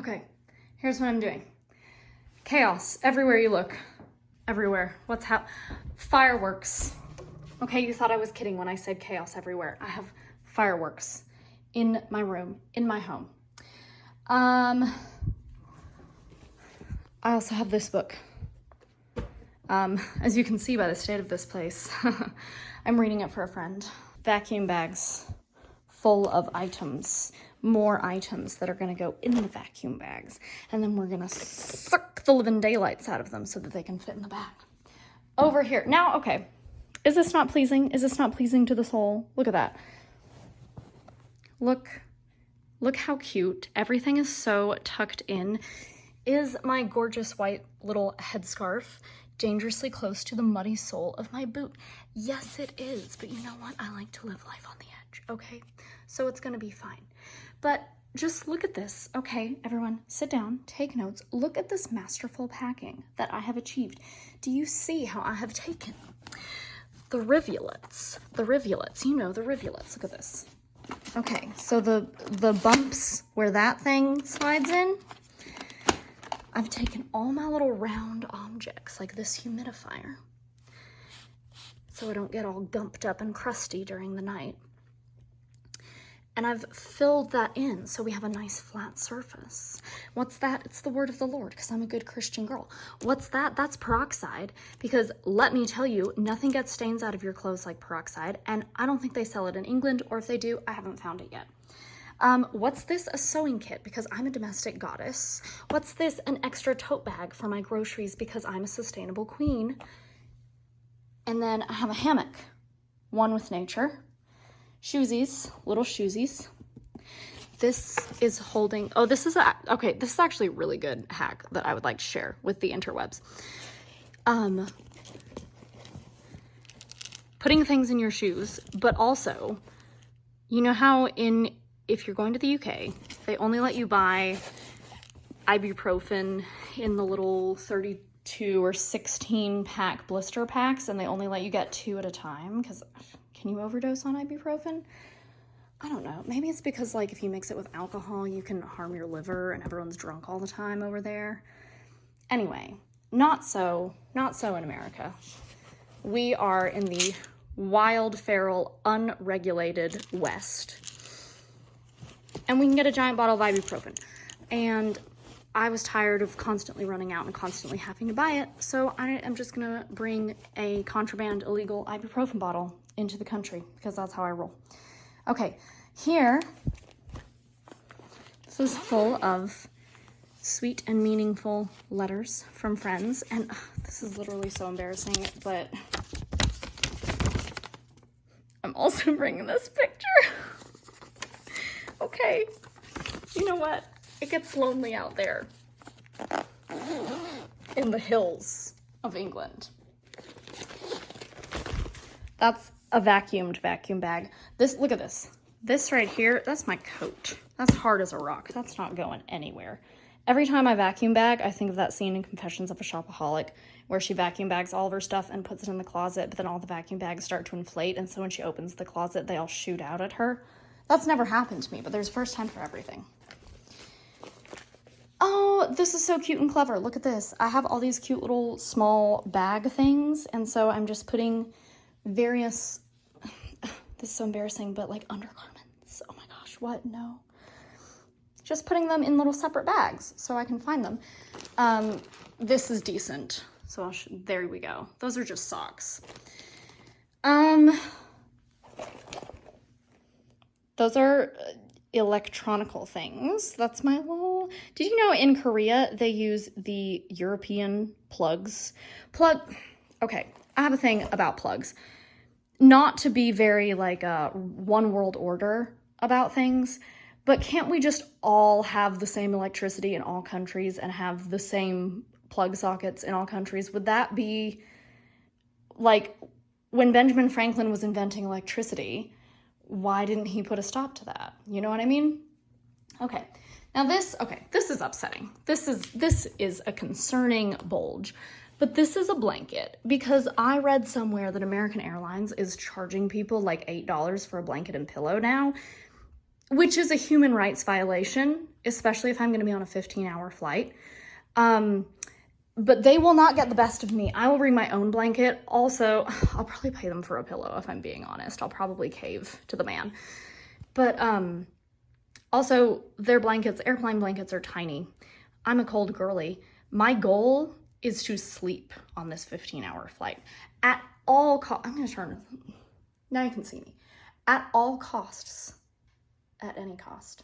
Okay, here's what I'm doing. Chaos everywhere you look. Everywhere. Fireworks. Okay, you thought I was kidding when I said chaos everywhere. I have fireworks in my room, in my home. I also have this book. As you can see by the state of this place, I'm reading it for a friend. Vacuum bags full of items, more items that are gonna go in the vacuum bags, and then we're gonna suck the living daylights out of them so that they can fit in the bag. Over here, now, okay, is this not pleasing? Is this not pleasing to the soul? Look at that. Look how cute. Everything is so tucked in. Is my gorgeous white little headscarf dangerously close to the muddy sole of my boot? Yes, it is, but you know what? I like to live life on the edge, okay? So it's gonna be fine. But just look at this, okay? Everyone, sit down, take notes. Look at this masterful packing that I have achieved. Do you see how I have taken the rivulets, you know, the rivulets, look at this. Okay, so the bumps where that thing slides in, I've taken all my little round objects, like this humidifier, so I don't get all gumped up and crusty during the night. And I've filled that in so we have a nice flat surface. What's that? It's the word of the Lord, because I'm a good Christian girl. What's that? That's peroxide, because let me tell you, nothing gets stains out of your clothes like peroxide, and I don't think they sell it in England, or if they do, I haven't found it yet. What's this? A sewing kit, because I'm a domestic goddess. What's this? An extra tote bag for my groceries, because I'm a sustainable queen. And then I have a hammock, one with nature. Shoesies, little shoesies. This is holding, oh, this is actually a really good hack that I would like to share with the interwebs. Putting things in your shoes, but also, you know how if you're going to the UK, they only let you buy ibuprofen in the little 32 or 16 pack blister packs, and they only let you get 2 at a time, because can you overdose on ibuprofen? I don't know. Maybe it's because, like, if you mix it with alcohol, you can harm your liver and everyone's drunk all the time over there. Anyway, not so in America. We are in the wild, feral, unregulated West. And we can get a giant bottle of ibuprofen. And I was tired of constantly running out and constantly having to buy it, so I am just gonna bring a contraband illegal ibuprofen bottle into the country, because that's how I roll. Okay, here, this is full of sweet and meaningful letters from friends, and this is literally so embarrassing, but I'm also bringing this picture. Okay, you know what? It gets lonely out there in the hills of England. That's a vacuumed vacuum bag. Look at this. This right here, that's my coat. That's hard as a rock. That's not going anywhere. Every time I vacuum bag, I think of that scene in Confessions of a Shopaholic where she vacuum bags all of her stuff and puts it in the closet, but then all the vacuum bags start to inflate, and so when she opens the closet, they all shoot out at her. That's never happened to me, but there's first time for everything. Oh, this is so cute and clever. Look at this. I have all these cute little small bag things, and so I'm just putting various, this is so embarrassing, but like undergarments. Oh my gosh, what? No. Just putting them in little separate bags so I can find them. This is decent. So there we go. Those are just socks. Those are electronical things. That's my little, did you know in Korea they use the European plugs? Okay, I have a thing about plugs. Not to be very like a one world order about things, but can't we just all have the same electricity in all countries and have the same plug sockets in all countries? Would that be like when Benjamin Franklin was inventing electricity? Why didn't he put a stop to that? You know what I mean? Okay, now this is upsetting. This is a concerning bulge, but this is a blanket because I read somewhere that American Airlines is charging people like $8 for a blanket and pillow now. which is a human rights violation, especially if I'm going to be on a 15-hour flight. But they will not get the best of me. I will bring my own blanket. Also, I'll probably pay them for a pillow if I'm being honest. I'll probably cave to the man. But also, their blankets, airplane blankets, are tiny. I'm a cold girly. My goal is to sleep on this 15-hour flight. At all costs, I'm going to turn, now you can see me. At all costs, at any cost,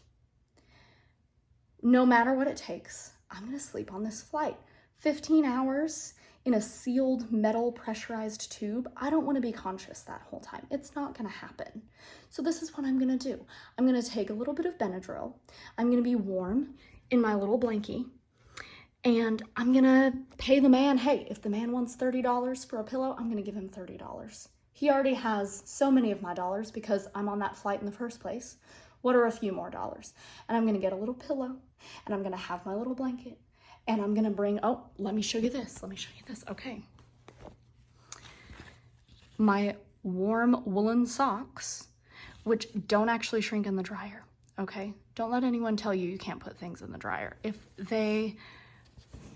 no matter what it takes, I'm going to sleep on this flight. 15 hours in a sealed metal pressurized tube. I don't want to be conscious that whole time. It's not going to happen. So this is what I'm going to do. I'm going to take a little bit of Benadryl. I'm going to be warm in my little blankie. And I'm going to pay the man. Hey, if the man wants $30 for a pillow, I'm going to give him $30. He already has so many of my dollars because I'm on that flight in the first place. What are a few more dollars? And I'm going to get a little pillow, and I'm going to have my little blanket. And I'm going to bring, oh, let me show you this. Let me show you this. Okay. My warm woolen socks, which don't actually shrink in the dryer. Okay. Don't let anyone tell you you can't put things in the dryer. If they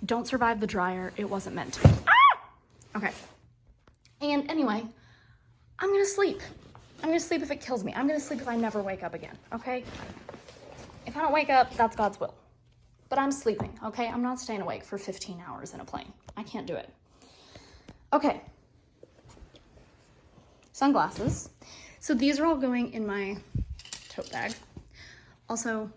don't survive the dryer, it wasn't meant to be. Ah! Okay. And anyway, I'm going to sleep. I'm going to sleep if it kills me. I'm going to sleep if I never wake up again. Okay. If I don't wake up, that's God's will. But I'm sleeping, okay? I'm not staying awake for 15 hours in a plane. I can't do it. Okay. Sunglasses. So these are all going in my tote bag. Also,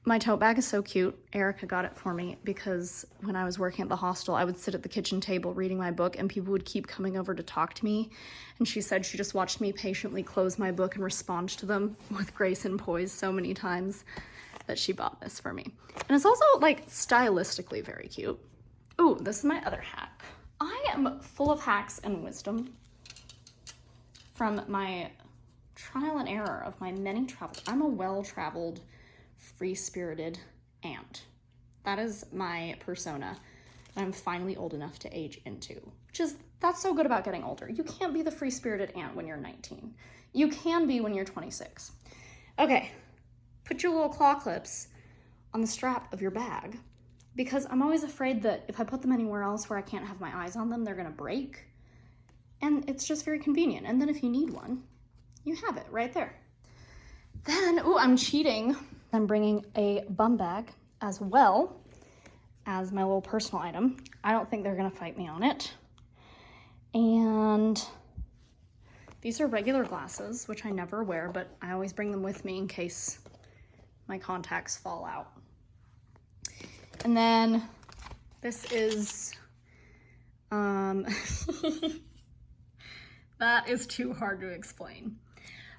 my tote bag is so cute. Erica got it for me because when I was working at the hostel, I would sit at the kitchen table reading my book and people would keep coming over to talk to me. And she said she just watched me patiently close my book and respond to them with grace and poise so many times that she bought this for me. And it's also, like, stylistically very cute. Ooh, this is my other hack. I am full of hacks and wisdom from my trial and error of my many travels. I'm a well-traveled, free-spirited aunt. That is my persona that I'm finally old enough to age into. That's so good about getting older. You can't be the free-spirited aunt when you're 19. You can be when you're 26. Okay. Put your little claw clips on the strap of your bag because I'm always afraid that if I put them anywhere else where I can't have my eyes on them, they're going to break. And it's just very convenient. And then if you need one, you have it right there. Then, ooh, I'm cheating. I'm bringing a bum bag as well as my little personal item. I don't think they're going to fight me on it. And these are regular glasses, which I never wear, but I always bring them with me in case my contacts fall out. And then this is, that is too hard to explain.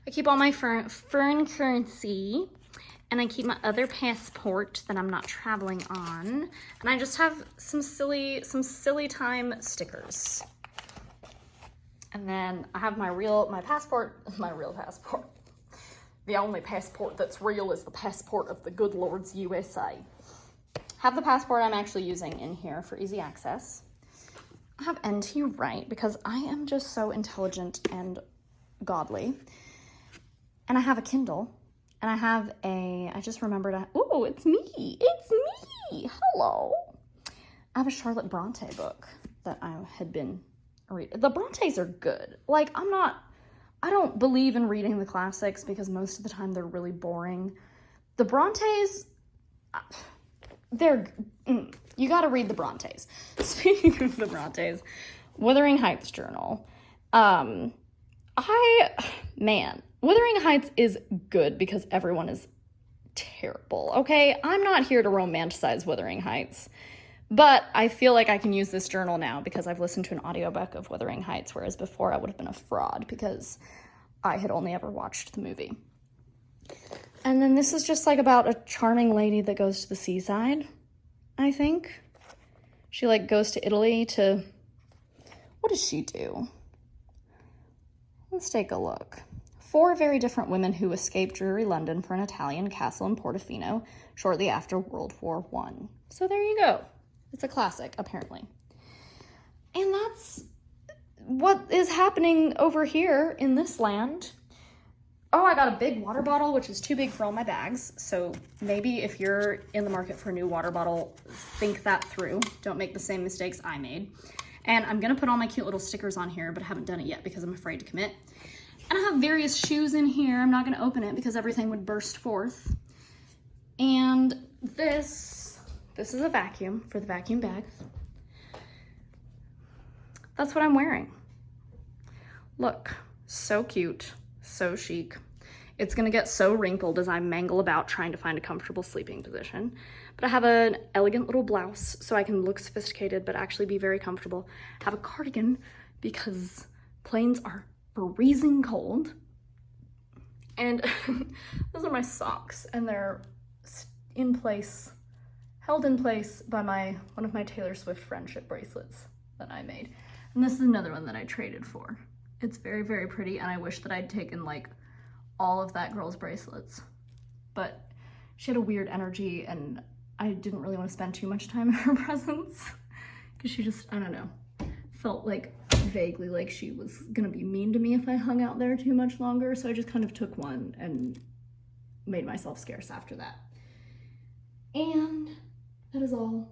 I keep all my foreign currency and I keep my other passport that I'm not traveling on. And I just have some silly time stickers. And then I have my real passport. The only passport that's real is the passport of the good Lord's USA. Have the passport I'm actually using in here for easy access. I have NT Wright because I am just so intelligent and godly. And I have a Kindle. And I just remembered, ooh, it's me. It's me. Hello. I have a Charlotte Bronte book that I had been reading. The Brontes are good. Like, I don't believe in reading the classics because most of the time they're really boring. The Brontes, you gotta read the Brontes. Speaking of the Brontes, Wuthering Heights journal. Wuthering Heights is good because everyone is terrible, okay? I'm not here to romanticize Wuthering Heights, but I feel like I can use this journal now because I've listened to an audiobook of Wuthering Heights, whereas before I would have been a fraud because I had only ever watched the movie. And then this is just like about a charming lady that goes to the seaside, I think. She like goes to Italy to, what does she do? Let's take a look. 4 very different women who escaped dreary London for an Italian castle in Portofino shortly after World War I. So there you go. It's a classic, apparently. And that's what is happening over here in this land. Oh, I got a big water bottle, which is too big for all my bags. So maybe if you're in the market for a new water bottle, think that through. Don't make the same mistakes I made. And I'm gonna put all my cute little stickers on here, but I haven't done it yet because I'm afraid to commit. And I have various shoes in here. I'm not gonna open it because everything would burst forth. And this is a vacuum for the vacuum bags. That's what I'm wearing. Look, so cute, so chic. It's gonna get so wrinkled as I mangle about trying to find a comfortable sleeping position. But I have an elegant little blouse so I can look sophisticated but actually be very comfortable. I have a cardigan because planes are freezing cold. And those are my socks, and they're in place, held in place by one of my Taylor Swift friendship bracelets that I made. And this is another one that I traded for. It's very, very pretty, and I wish that I'd taken like all of that girl's bracelets. But she had a weird energy, and I didn't really want to spend too much time in her presence because she just, I don't know, felt like vaguely like she was gonna be mean to me if I hung out there too much longer. So I just kind of took one and made myself scarce after that. And that is all